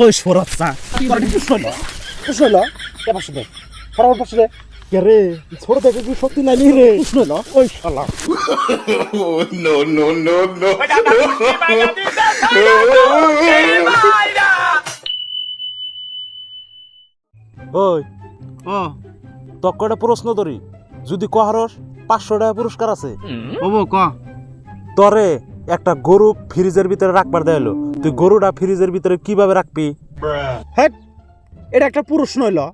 ওই সরাচ্ছা তোর কি প্রশ্ন হলো কে পাশে দে ফরাবর পাশে দে কে রে ছোট দেখে কি সত্যি নাই রে প্রশ্ন হলো ওই শালা no, no, no, no. ওই তক কয়টা প্রশ্ন ধরি যদি কহারস 500 টাকা পুরস্কার আছে ওবো ক তরে একটা গরু ফ্রিজের ভিতরে রাখবার দেয়লো তুই গরুটা ফ্রিজের ভিতরে কিভাবে রাখবি হেট এটা একটা প্রশ্ন হইলো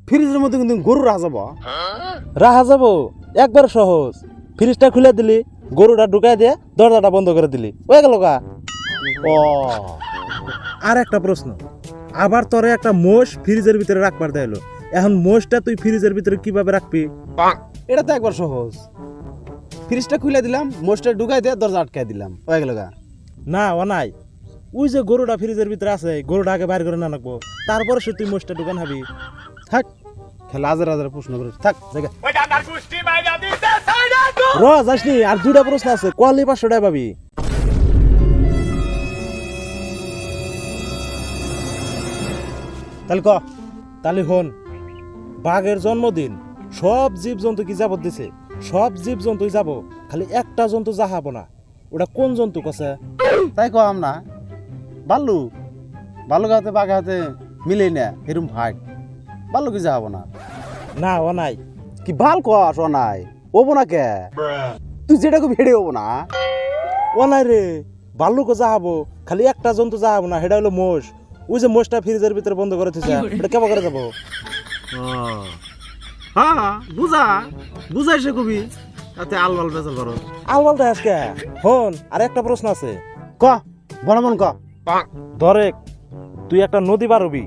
ফ্রিজের মধ্যে কিন্তু গরু রাখা যাব রাখা যাবো একবার সহজ ফ্রিজটা খুলে দিলি গরুটা ঢুকাই দিয়ে দরজাটা বন্ধ করে দিলি হয়ে গেল গা ও আর একটা প্রশ্ন আবার তোরে একটা মোষ ফ্রিজের ভিতরে রাখবার দেয়লো এখন মোষটা তুই ফ্রিজের ভিতরে কিভাবে রাখবি এটা তো একবার সহজ ফ্রিজটা খুলে দিলাম মোষটা ঢুকাই দিয়ে দরজা আটকাই দিলাম হয়ে গেল গা না ও নাই ওই যে গরুটা ফ্রিজের ভিতরে আছে গরুটা আগে বাইর করে না রাখবো তারপরে সে তুই মোষটা ঢুকান হাবি থাক খেলা হাজার হাজার প্রশ্ন করে থাক জায়গা র যাসনি আর দুটা প্রশ্ন আছে কোয়ালি 500 টাকা পাবি তাহলে ক তাহলে হন বাঘের জন্মদিন সব জীব জন্তু কি যাবত দিছে সব জীব জন্তুই যাব খালি একটা জন্তু যাহাবো না ওটা কোন জন্তু কছে তাই কম না বাল্লু বাল্লুক হাতে বাঘ হাতে মিলেই না এরম ভাগ বাল্লু কি যাবো না না ও নাই কি ভাল কস ও নাই ওবো না কে তুই যেটাকে ভেড়ে হবো না ও নাই রে ভাল্লুকও যাহাবো খালি একটা জন্তু যাহাবো না সেটা হলো মোষ ওই যে মোষটা ফ্রিজের ভিতরে বন্ধ করে দিছে এটা কেমন করে যাবো হ্যাঁ বুঝাই সে কবি তাতে আলবাল বেচাল করো আলবালটা আজকে হন আর একটা প্রশ্ন আছে ক বনমন ক ধরে তুই একটা নদী পারবি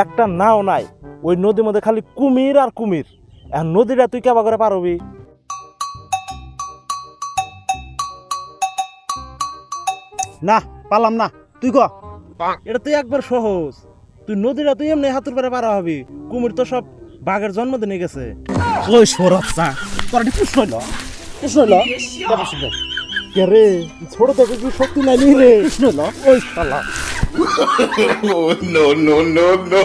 একটা নাও নাই ওই নদীর মধ্যে খালি কুমির আর কুমির এখন নদীটা তুই কেবা করে পারবি না পালাম না তুই ক এটা তুই একবার সহজ তুই নদীটা তুই এমনি হাতুর পারে পারা হবি কুমির তো সব বাঘের জন্মদিনে গেছে ওই সরাচ্ছা তোর একটু প্রশ্ন হইলো কে রে ছোট থেকে কি শক্তি নাই রে প্রশ্ন হইলো ওই শালা Oh, no, no, no, no.